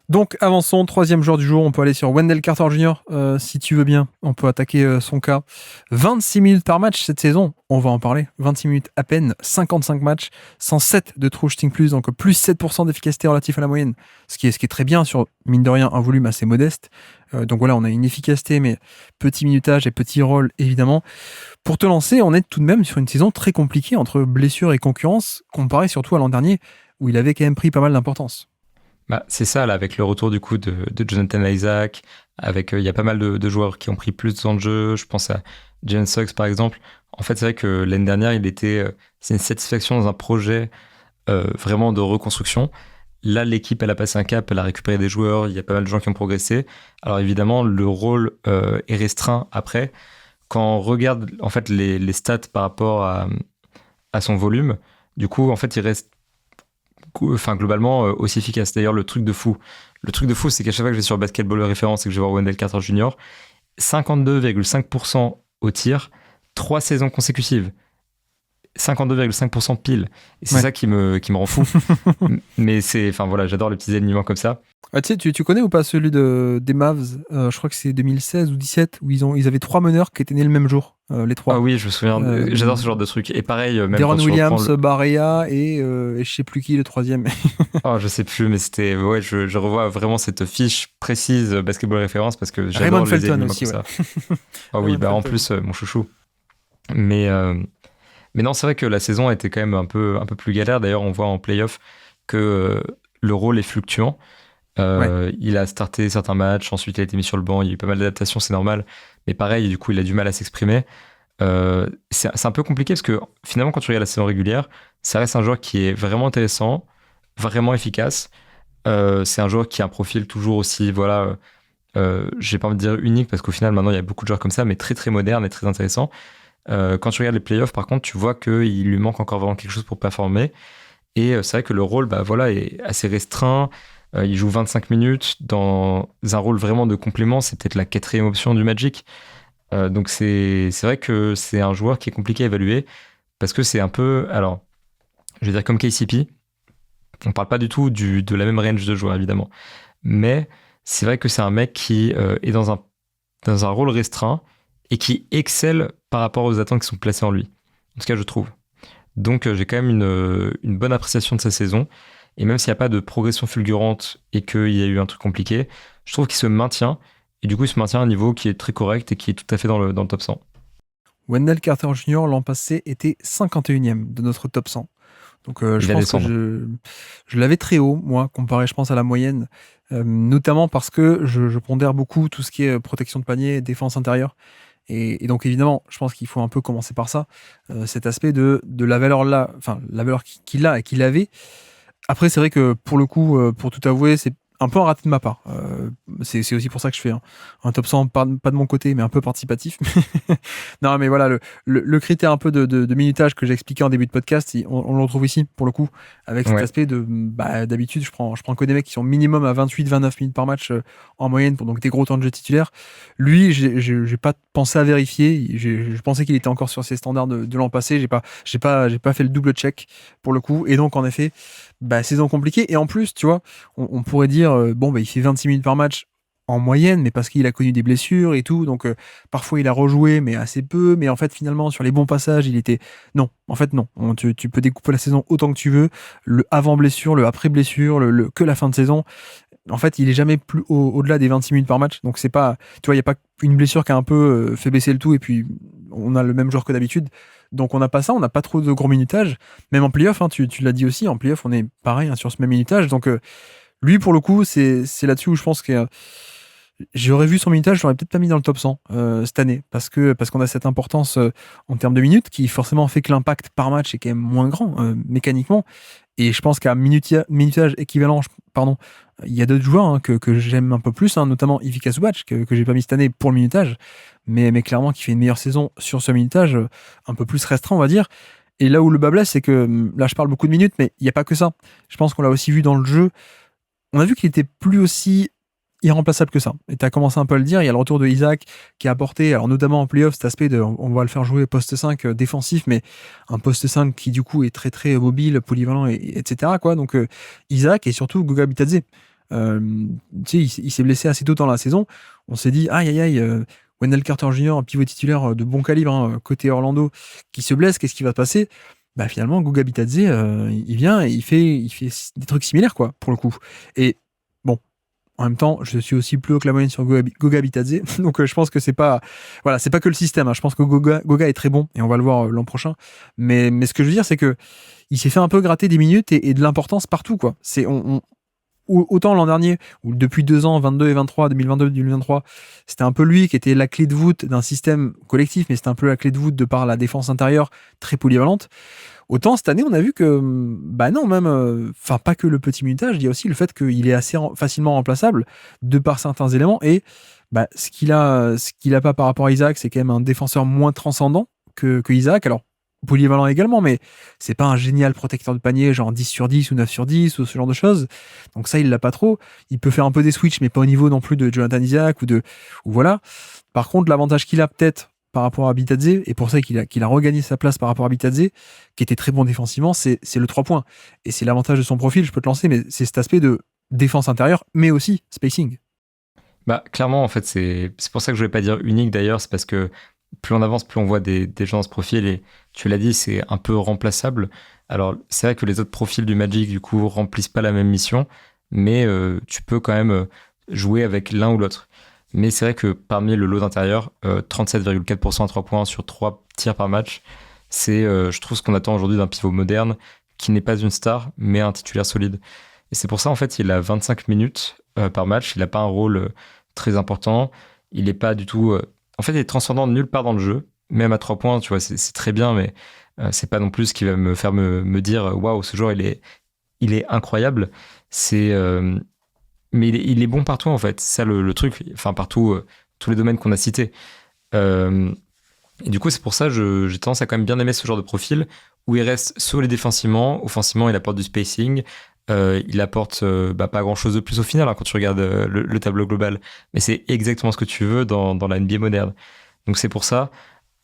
Donc, avançons, troisième joueur du jour, on peut aller sur Wendell Carter Jr. Si tu veux bien, on peut attaquer son cas. 26 minutes par match cette saison, on va en parler. 26 minutes à peine, 55 matchs, 107 de true shooting plus, donc plus 7% d'efficacité relatif à la moyenne, ce qui est très bien sur, mine de rien, un volume assez modeste. Donc voilà, on a une efficacité, mais petit minutage et petit rôle, évidemment. Pour te lancer, on est tout de même sur une saison très compliquée entre blessures et concurrence, comparé surtout à l'an dernier, où il avait quand même pris pas mal d'importance. Bah, c'est ça, là, avec le retour du coup de Jonathan Isaac, avec il y a pas mal de joueurs qui ont pris plus de temps de jeu. Je pense à Jalen Suggs par exemple. En fait, c'est vrai que l'année dernière, c'est une satisfaction dans un projet vraiment de reconstruction. Là, l'équipe, elle a passé un cap, elle a récupéré des joueurs, il y a pas mal de gens qui ont progressé. Alors évidemment, le rôle est restreint après. Quand on regarde en fait les stats par rapport à son volume, du coup, en fait, il reste globalement aussi efficace. D'ailleurs, le truc de fou, c'est qu'à chaque fois que je vais sur Basketball Référence et que je vais voir Wendell Carter Jr., 52,5% au tir, 3 saisons consécutives. 52,5% pile. Et c'est Ouais. ça qui me rend fou. Mais voilà, j'adore les petits alignements comme ça. Ah, tu sais, tu connais ou pas celui des Mavs, je crois que c'est 2016 ou 17, où ils avaient 3 meneurs qui étaient nés le même jour, les Ah 3. oui, je me souviens, Euh, j'adore ce genre de truc. Et pareil, même Deron quand tu reprends Williams, Barea et je sais plus qui le troisième. Oh, je sais plus, mais c'était. Ouais, je revois vraiment cette fiche précise Basketball Référence parce que Raymond j'adore les Felton alignements aussi, comme ouais. ça. Ah oui, Raymond bah en Felton. plus, mon chouchou. Mais, euh, mais non, c'est vrai que la saison a été quand même un peu plus galère. D'ailleurs, on voit en playoff que le rôle est fluctuant. Ouais. Il a starté certains matchs, ensuite il a été mis sur le banc, il y a eu pas mal d'adaptations, c'est normal. Mais pareil, du coup, il a du mal à s'exprimer. C'est un peu compliqué parce que finalement, quand tu regardes la saison régulière, ça reste un joueur qui est vraiment intéressant, vraiment efficace. C'est un joueur qui a un profil toujours aussi, voilà, j'ai pas envie de dire unique parce qu'au final, maintenant, il y a beaucoup de joueurs comme ça, mais très très moderne et très intéressant. Quand tu regardes les playoffs, par contre, tu vois qu'il lui manque encore vraiment quelque chose pour performer. Et c'est vrai que le rôle, bah, voilà, est assez restreint. Il joue 25 minutes dans un rôle vraiment de complément. C'est peut-être la quatrième option du Magic. Donc c'est vrai que c'est un joueur qui est compliqué à évaluer parce que c'est un peu, alors, je vais dire comme KCP. On parle pas du tout de la même range de joueurs, évidemment. Mais c'est vrai que c'est un mec qui est dans un rôle restreint et qui excelle par rapport aux attentes qui sont placées en lui. En tout cas, je trouve. Donc, j'ai quand même une bonne appréciation de sa saison. Et même s'il n'y a pas de progression fulgurante et qu'il y a eu un truc compliqué, je trouve qu'il se maintient. Et du coup, il se maintient à un niveau qui est très correct et qui est tout à fait dans le top 100. Wendell Carter Jr. l'an passé était 51e de notre top 100. Donc Il je va pense que descendre. je l'avais très haut, moi, comparé, je pense, à la moyenne. Notamment parce que je pondère beaucoup tout ce qui est protection de panier, défense intérieure. Et donc évidemment, je pense qu'il faut un peu commencer par ça, cet aspect de la valeur là, enfin la valeur qu'il a et qu'il avait. Après, c'est vrai que pour le coup, pour tout avouer, c'est un peu un raté de ma part. C'est aussi pour ça que je fais un top 100, pas de mon côté, mais un peu participatif. Non, mais voilà, le critère un peu de minutage que j'ai expliqué en début de podcast, on le retrouve ici, pour le coup, avec cet Ouais. aspect d'habitude, je prends que des mecs qui sont minimum à 28-29 minutes par match en moyenne, pour donc des gros temps de jeu titulaires. Lui, j'ai pas pensé à vérifier. Je pensais qu'il était encore sur ses standards de l'an passé. J'ai pas fait le double check, pour le coup. Et donc, en effet, saison compliquée. Et en plus, tu vois, on pourrait dire, bon, il fait 26 minutes par match en moyenne, mais parce qu'il a connu des blessures et tout. Donc, parfois, il a rejoué, mais assez peu. Mais en fait, finalement, sur les bons passages, il était. Non, en fait, non. Tu peux découper la saison autant que tu veux. Le avant blessure, le après blessure, que la fin de saison. En fait, il est jamais plus au-delà des 26 minutes par match. Donc, c'est pas. Tu vois, il n'y a pas une blessure qui a un peu fait baisser le tout. Et puis, on a le même joueur que d'habitude. Donc, on n'a pas ça. On n'a pas trop de gros minutages. Même en playoff, hein, tu l'as dit aussi. En playoff, on est pareil, hein, sur ce même minutage. Donc, lui, pour le coup, c'est là-dessus où je pense que j'aurais vu son minutage, je l'aurais peut-être pas mis dans le top 100 cette année, parce qu'on a cette importance en termes de minutes qui forcément fait que l'impact par match est quand même moins grand mécaniquement. Et je pense qu'à minutage équivalent, pardon, il y a d'autres joueurs que j'aime un peu plus, hein, notamment Ivica Zubac, que j'ai pas mis cette année pour le minutage, mais clairement qui fait une meilleure saison sur ce minutage, un peu plus restreint, on va dire. Et là où le bas blesse, c'est que là je parle beaucoup de minutes, mais il n'y a pas que ça. Je pense qu'on l'a aussi vu dans le jeu. On a vu qu'il était plus aussi irremplaçable que ça. Et tu as commencé un peu à le dire, il y a le retour de Isaac qui a apporté, alors notamment en playoff, cet aspect de on va le faire jouer poste 5 défensif, mais un poste 5 qui du coup est très très mobile, polyvalent, etc. Quoi. Donc Isaac et surtout Goga Bitadze. Tu sais, il s'est blessé assez tôt dans la saison. On s'est dit, aïe, aïe, aïe, Wendell Carter Jr., un pivot titulaire de bon calibre, hein, côté Orlando, qui se blesse, qu'est-ce qui va se passer? Bah finalement, Goga Bitadze, il vient et il fait des trucs similaires, quoi, pour le coup. Et bon, en même temps, je suis aussi plus haut que la moyenne sur Goga Bitadze, donc je pense que c'est pas, voilà, c'est pas que le système, hein. Je pense que Goga est très bon et on va le voir l'an prochain. Mais ce que je veux dire, c'est que il s'est fait un peu gratter des minutes et de l'importance partout, quoi. Autant l'an dernier, ou depuis 2 ans, 22 et 23, 2022-2023, c'était un peu lui qui était la clé de voûte d'un système collectif, mais c'était un peu la clé de voûte de par la défense intérieure très polyvalente. Autant cette année, on a vu que, bah non, même, enfin, pas que le petit minutage, il y a aussi le fait qu'il est assez facilement remplaçable de par certains éléments. Et bah, ce qu'il a pas par rapport à Isaac, c'est quand même un défenseur moins transcendant que Isaac. Alors, polyvalent également, mais c'est pas un génial protecteur de panier, genre 10 sur 10 ou 9 sur 10 ou ce genre de choses. Donc ça, il l'a pas trop. Il peut faire un peu des switches, mais pas au niveau non plus de Jonathan Isaac ou voilà. Par contre, l'avantage qu'il a peut-être par rapport à Bitadze, et pour ça qu'il a regagné sa place par rapport à Bitadze, qui était très bon défensivement, c'est le 3 points. Et c'est l'avantage de son profil, je peux te lancer, mais c'est cet aspect de défense intérieure, mais aussi spacing. Bah, clairement, en fait, c'est pour ça que je voulais pas dire unique d'ailleurs, c'est parce que plus on avance, plus on voit des gens dans ce profil, et tu l'as dit, c'est un peu remplaçable. Alors, c'est vrai que les autres profils du Magic, du coup, remplissent pas la même mission, mais tu peux quand même jouer avec l'un ou l'autre. Mais c'est vrai que parmi le lot d'intérieur, 37,4% à 3 points sur 3 tirs par match, c'est, je trouve, ce qu'on attend aujourd'hui d'un pivot moderne, qui n'est pas une star, mais un titulaire solide. Et c'est pour ça, en fait, il a 25 minutes par match, il n'a pas un rôle très important, il n'est pas du tout... En fait, il est transcendant nulle part dans le jeu, même à 3 points, tu vois, c'est très bien, mais c'est pas non plus ce qui va me faire me dire waouh, ce joueur il est incroyable. C'est mais il est bon partout en fait. C'est ça le truc, enfin partout, tous les domaines qu'on a cités. Euh, et du coup, c'est pour ça que j'ai tendance à quand même bien aimer ce genre de profil où il reste solide défensivement, offensivement, il apporte du spacing. Il apporte pas grand chose de plus au final, hein, quand tu regardes le tableau global, mais c'est exactement ce que tu veux dans la NBA moderne. Donc c'est pour ça.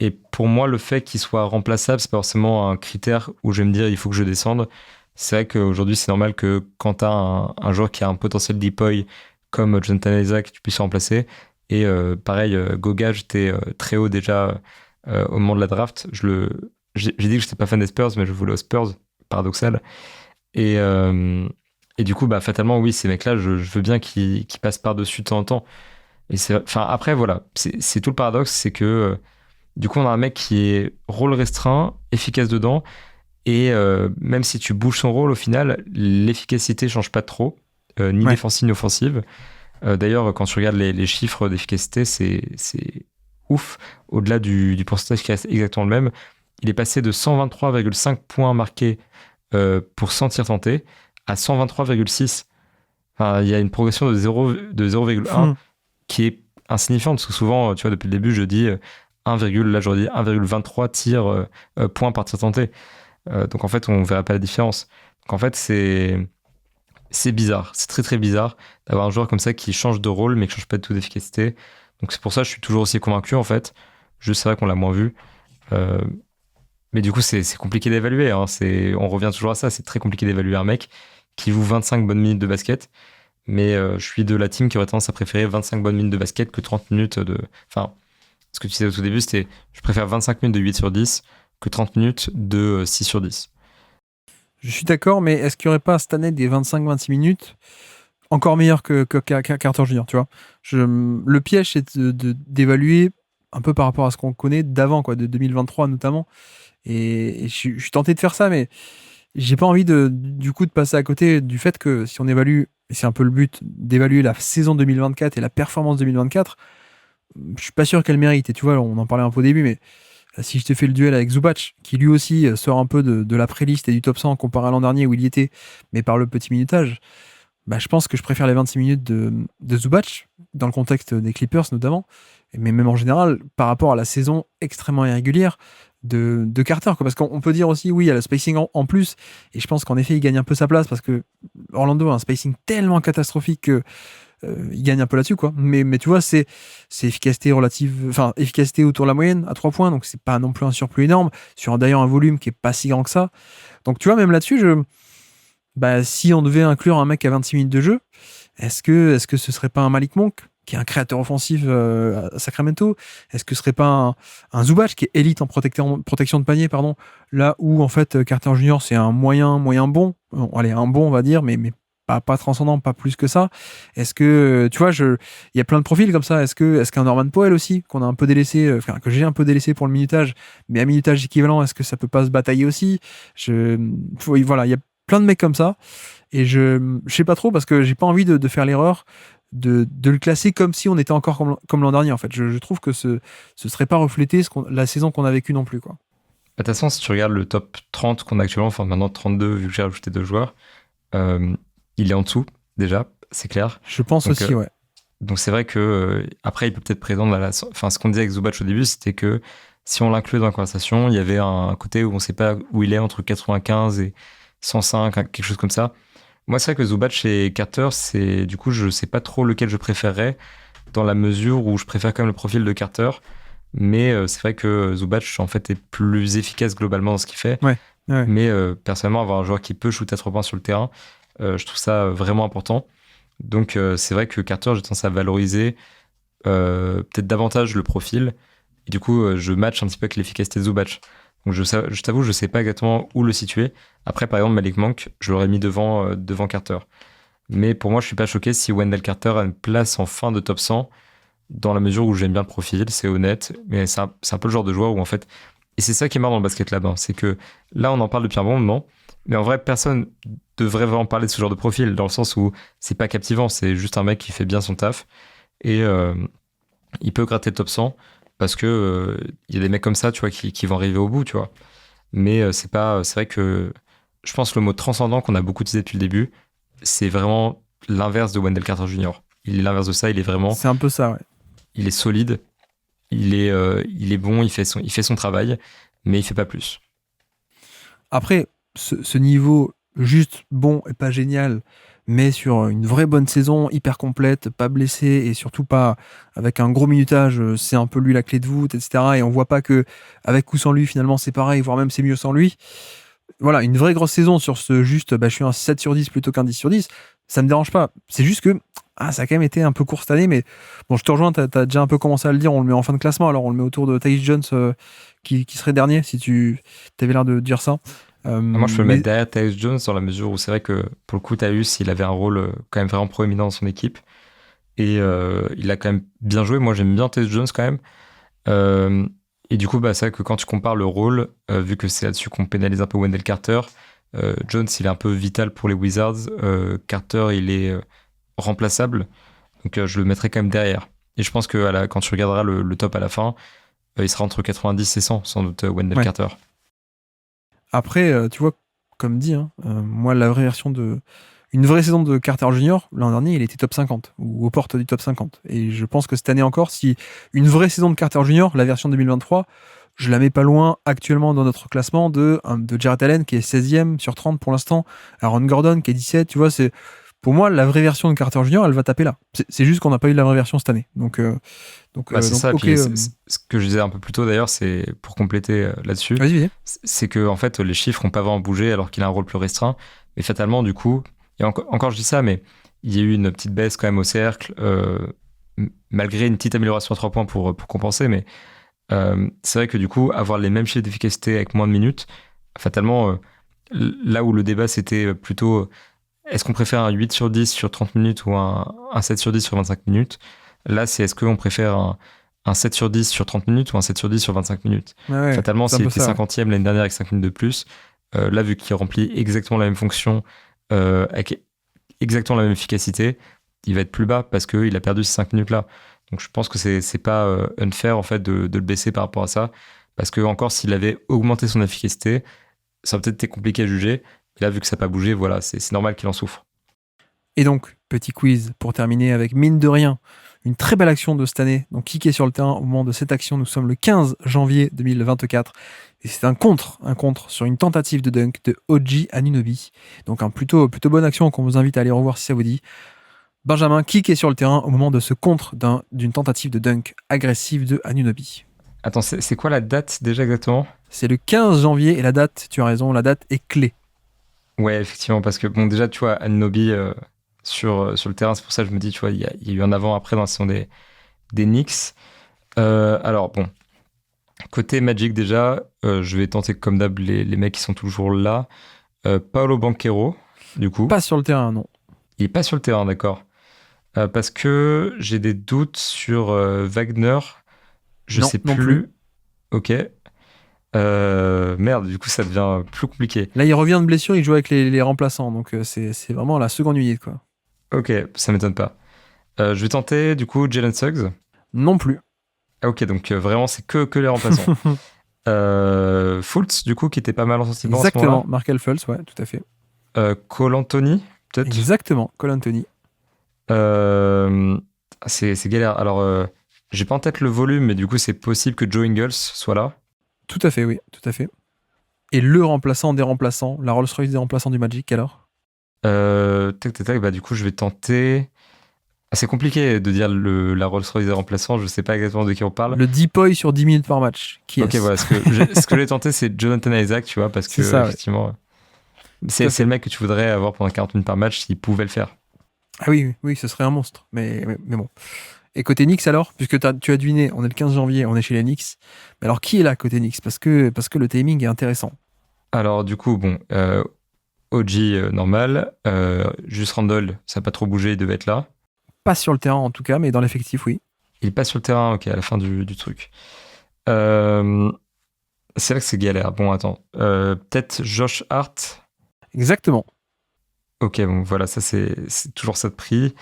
Et pour moi, le fait qu'il soit remplaçable, c'est pas forcément un critère où je vais me dire il faut que je descende. C'est vrai qu'aujourd'hui, c'est normal que quand tu as un joueur qui a un potentiel depoy comme Jonathan Isaac, tu puisses le remplacer. Et pareil, Goga, j'étais très haut déjà au moment de la draft. J'ai dit que j'étais pas fan des Spurs, mais je voulais aux Spurs, paradoxal. Et, et du coup, bah, fatalement, oui, ces mecs-là, je veux bien qu'ils passent par-dessus de temps en temps. Et enfin, après, voilà, c'est tout le paradoxe, c'est que du coup, on a un mec qui est rôle restreint, efficace dedans, et même si tu bouges son rôle, au final, l'efficacité change pas trop, ni Ouais. défensive ni offensive. D'ailleurs, quand tu regardes les chiffres d'efficacité, c'est ouf. Au-delà du pourcentage qui reste exactement le même, il est passé de 123,5 points marqués pour 100 tirs tentés à 123,6. Enfin, il y a une progression de 0,1 Hmm. qui est insignifiante, parce que souvent, tu vois, depuis le début, je dis 1, là, j'aurais dit 1,23 tirs points par tir tenté. Donc en fait, on verra pas la différence. Donc en fait, c'est bizarre, c'est très très bizarre d'avoir un joueur comme ça qui change de rôle mais qui change pas de tout d'efficacité. Donc c'est pour ça que je suis toujours aussi convaincu en fait. Juste c'est vrai qu'on l'a moins vu. Euh, mais du coup c'est compliqué d'évaluer, hein. On revient toujours à ça, c'est très compliqué d'évaluer un mec qui joue 25 bonnes minutes de basket. Mais je suis de la team qui aurait tendance à préférer 25 bonnes minutes de basket que 30 minutes de... Enfin, ce que tu disais au tout début, c'était je préfère 25 minutes de 8 sur 10 que 30 minutes de 6 sur 10. Je suis d'accord, mais est-ce qu'il n'y aurait pas cette année des 25-26 minutes encore meilleur que Carter Jr., tu vois? Le piège, c'est d'évaluer un peu par rapport à ce qu'on connaît d'avant, quoi, de 2023 notamment. Et je suis tenté de faire ça, mais j'ai pas envie du coup de passer à côté du fait que si on évalue, et c'est un peu le but, d'évaluer la saison 2024 et la performance 2024, je suis pas sûr qu'elle mérite. Et tu vois, on en parlait un peu au début, mais si je te fais le duel avec Zubac, qui lui aussi sort un peu de la pré-liste et du top 100 comparé à l'an dernier où il y était, mais par le petit minutage, bah, je pense que je préfère les 26 minutes de Zubac, dans le contexte des Clippers notamment, mais même en général, par rapport à la saison extrêmement irrégulière de Carter, quoi. Parce qu'on peut dire aussi, oui, il y a le spacing en plus, et je pense qu'en effet, il gagne un peu sa place, parce que Orlando a un spacing tellement catastrophique que il gagne un peu là-dessus, quoi. Mais tu vois, c'est efficacité relative, enfin, efficacité autour de la moyenne à 3 points, donc c'est pas non plus un surplus énorme, sur d'ailleurs un volume qui est pas si grand que ça. Donc tu vois, même là-dessus, bah, si on devait inclure un mec à 26 minutes de jeu, Est-ce que ce serait pas un Malik Monk qui est un créateur offensif à Sacramento? Est-ce que ce serait pas un Zubac qui est élite en protection de panier, pardon, là où en fait Carter Junior c'est un moyen bon, allez un bon on va dire, mais pas transcendant, pas plus que ça. Est-ce que tu vois, il y a plein de profils comme ça. Est-ce qu'un Norman Powell aussi qu'on a un peu délaissé, que j'ai un peu délaissé pour le minutage, mais à minutage équivalent, est-ce que ça peut pas se batailler aussi? Voilà, il y a plein de mecs comme ça. Et je sais pas trop parce que j'ai pas envie de faire l'erreur de le classer comme si on était encore comme l'an dernier en fait. Je trouve que ce serait pas refléter la saison qu'on a vécue non plus quoi. De toute façon, si tu regardes le top 30 qu'on a actuellement, enfin maintenant 32 vu que j'ai rajouté 2 joueurs, il est en dessous déjà, c'est clair. Je pense donc, aussi ouais. Donc c'est vrai que après il peut peut-être prétendre enfin ce qu'on disait avec Zubac au début, c'était que si on l'incluait dans la conversation, il y avait un côté où on sait pas où il est entre 95 et 105, quelque chose comme ça. Moi, c'est vrai que Zubac et Carter, du coup, je sais pas trop lequel je préférerais, dans la mesure où je préfère quand même le profil de Carter, mais c'est vrai que Zubac, en fait, est plus efficace globalement dans ce qu'il fait. Ouais. Mais personnellement, avoir un joueur qui peut shooter à 3 points sur le terrain, je trouve ça vraiment important. Donc, c'est vrai que Carter, j'ai tendance à valoriser peut-être davantage le profil, et du coup, je match un petit peu avec l'efficacité de Zubac. Donc je t'avoue, je sais pas exactement où le situer. Après, par exemple, Malik Monk, je l'aurais mis devant Carter. Mais pour moi, je suis pas choqué si Wendell Carter a une place en fin de top 100, dans la mesure où j'aime bien le profil, c'est honnête. Mais c'est un peu le genre de joueur où, en fait... Et c'est ça qui est marrant dans le basket là-bas, c'est que là, on en parle depuis un bon moment, mais en vrai, personne devrait vraiment parler de ce genre de profil, dans le sens où c'est pas captivant, c'est juste un mec qui fait bien son taf. Et il peut gratter le top 100, parce que y a des mecs comme ça, tu vois, qui vont arriver au bout, tu vois. Mais c'est vrai que je pense que le mot transcendant qu'on a beaucoup utilisé depuis le début, c'est vraiment l'inverse de Wendell Carter Jr. Il est l'inverse de ça, il est vraiment... C'est un peu ça, ouais. Il est solide, il est bon, il fait son travail, mais il fait pas plus. Après, ce niveau juste bon et pas génial, mais sur une vraie bonne saison, hyper complète, pas blessé et surtout pas avec un gros minutage, c'est un peu lui la clé de voûte, etc. Et on voit pas que avec ou sans lui, finalement, c'est pareil, voire même c'est mieux sans lui. Voilà, une vraie grosse saison sur ce juste, je suis un 7 sur 10 plutôt qu'un 10 sur 10, ça me dérange pas. C'est juste que ça a quand même été un peu court cette année, mais bon, je te rejoins, t'as déjà un peu commencé à le dire, on le met en fin de classement, alors on le met autour de Tyus Jones qui serait dernier, si tu avais l'air de dire ça. Moi, je peux le mettre derrière Tyus Jones dans la mesure où c'est vrai que pour le coup, Tyus, il avait un rôle quand même vraiment proéminent dans son équipe et il a quand même bien joué. Moi, j'aime bien Tyus Jones quand même. Et du coup, c'est vrai que quand tu compares le rôle, vu que c'est là-dessus qu'on pénalise un peu Wendell Carter, Jones, il est un peu vital pour les Wizards. Carter, il est remplaçable. Donc, je le mettrai quand même derrière. Et je pense que quand tu regarderas le top à la fin, il sera entre 90 et 100, sans doute, Wendell Carter. Après, tu vois, comme dit, moi, la vraie version une vraie saison de Carter Junior, l'an dernier, il était top 50, ou aux portes du top 50. Et je pense que cette année encore, si une vraie saison de Carter Junior, la version 2023, je la mets pas loin actuellement dans notre classement de Jarrett Allen, qui est 16e sur 30 pour l'instant, Aaron Gordon, qui est 17, tu vois, pour moi, la vraie version de Carter Junior, elle va taper là. C'est juste qu'on n'a pas eu la vraie version cette année. C'est ça. Okay, ce que je disais un peu plus tôt d'ailleurs, c'est pour compléter là-dessus. Vas-y. C'est que en fait, les chiffres n'ont pas vraiment bougé alors qu'il a un rôle plus restreint. Mais fatalement, du coup, et encore je dis ça, mais il y a eu une petite baisse quand même au cercle, malgré une petite amélioration à 3 points pour compenser. Mais c'est vrai que du coup, avoir les mêmes chiffres d'efficacité avec moins de minutes, fatalement, là où le débat c'était plutôt est-ce qu'on préfère un 8 sur 10 sur 30 minutes ou un 7 sur 10 sur 25 minutes, là c'est est-ce qu'on préfère un 7 sur 10 sur 30 minutes ou un 7 sur 10 sur 25 minutes. Ouais, fatalement, s'il était 50e l'année dernière avec 5 minutes de plus, là vu qu'il remplit exactement la même fonction, avec exactement la même efficacité, il va être plus bas parce qu'il a perdu ces 5 minutes-là. Donc je pense que c'est pas unfair en fait de le baisser par rapport à ça, parce que encore s'il avait augmenté son efficacité, ça aurait peut-être été compliqué à juger. Et là, vu que ça n'a pas bougé, voilà, c'est normal qu'il en souffre. Et donc, petit quiz pour terminer avec, mine de rien, une très belle action de cette année. Donc, qui est sur le terrain au moment de cette action? Nous sommes le 15 janvier 2024. Et c'est un contre sur une tentative de dunk de OG Anunoby. Donc, un plutôt bonne action qu'on vous invite à aller revoir si ça vous dit. Benjamin, qui est sur le terrain au moment de ce contre d'une tentative de dunk agressive de Anunoby? Attends, c'est quoi la date déjà exactement? C'est le 15 janvier et la date, tu as raison, la date est clé. Ouais, effectivement, parce que bon, déjà, tu vois, Anunoby, sur le terrain. C'est pour ça que je me dis, tu vois, il y a eu un avant-après dans la saison des Knicks. Alors, bon, côté Magic, déjà, je vais tenter comme d'hab les mecs qui sont toujours là. Paolo Banchero, du coup. Pas sur le terrain, non. Il est pas sur le terrain, d'accord. Parce que j'ai des doutes sur Wagner. Je Non, sais non plus. Ok. Merde, du coup, ça devient plus compliqué. Là, il revient de blessure, il joue avec les remplaçants, donc c'est vraiment la seconde unité, quoi. Ok, ça m'étonne pas. Je vais tenter, du coup, Jalen Suggs. Non plus. Ah, ok, donc vraiment, c'est que les remplaçants. Fultz, du coup, qui était pas mal en sentiment à ce Exactement, moment-là. Markel Fultz, ouais, tout à fait. Cole Anthony, peut-être. Exactement, Cole Anthony. C'est galère. Alors, j'ai pas en tête le volume, mais du coup, c'est possible que Joe Ingles soit là. Tout à fait, oui, tout à fait. Et le remplaçant des remplaçants, la Rolls-Royce des remplaçants du Magic, alors? Tac, bah, du coup, je vais tenter. Ah, c'est compliqué de dire la Rolls-Royce des remplaçants, je sais pas exactement de qui on parle. Le Deepoy sur 10 minutes par match. Qui Ok, est-ce? voilà, ce que j'ai tenté, c'est Jonathan Isaac, tu vois, parce que, C'est ça, ouais. effectivement, Tout à c'est fait. le mec que tu voudrais avoir pendant 40 minutes par match s'il pouvait le faire. Ah oui, oui, oui, ce serait un monstre. Mais bon. Et côté Knicks alors, puisque tu as deviné, on est le 15 janvier, on est chez les Knicks. Mais alors qui est là côté Knicks parce que le timing est intéressant. Alors, du coup, bon, OG normal, juste Randall, ça n'a pas trop bougé, il devait être là. Pas sur le terrain en tout cas, mais dans l'effectif, oui. Il est pas sur le terrain, ok, à la fin du truc. Euh, c'est là que c'est galère. Bon, attends. Peut-être Josh Hart. Exactement. Ok, bon, voilà, ça, c'est toujours ça de prix.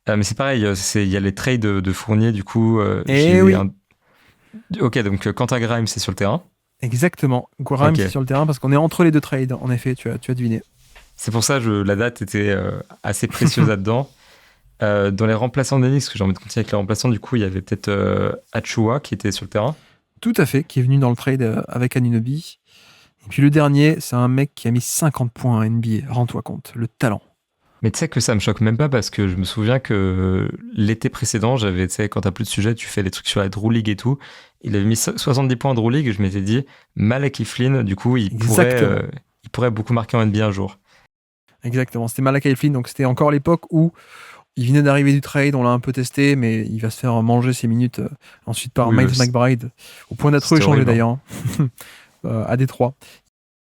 Mais c'est pareil, il y a les trades de Fournier, du coup. Eh oui, Ok, donc Quentin Grimes, c'est sur le terrain. exactement. Grimes Ok. c'est sur le terrain parce qu'on est entre les deux trades. En effet, tu as deviné. C'est pour ça que la date était assez précieuse là-dedans. Dans les remplaçants d'Enix, que j'ai envie de continuer avec les remplaçants, du coup, il y avait peut-être Achua qui était sur le terrain. Tout à fait, qui est venu dans le trade avec Anunoby. Et puis le dernier, c'est un mec qui a mis 50 points en NBA. Rends-toi compte, le talent. Mais tu sais que ça me choque même pas parce que je me souviens que l'été précédent, j'avais, tu sais, quand t'as plus de sujet, tu fais des trucs sur la Drew League et tout. Il avait mis 70 points en Drew League et je m'étais dit, Malachi Flynn, du coup, Exactement. il pourrait beaucoup marquer en NBA un jour. Exactement. C'était Malachi Flynn, donc c'était encore l'époque où il venait d'arriver du trade, on l'a un peu testé, mais il va se faire manger ses minutes ensuite par Oui, Miles McBride, au point d'être c'était échangé horrible, hein. d'ailleurs, à Détroit.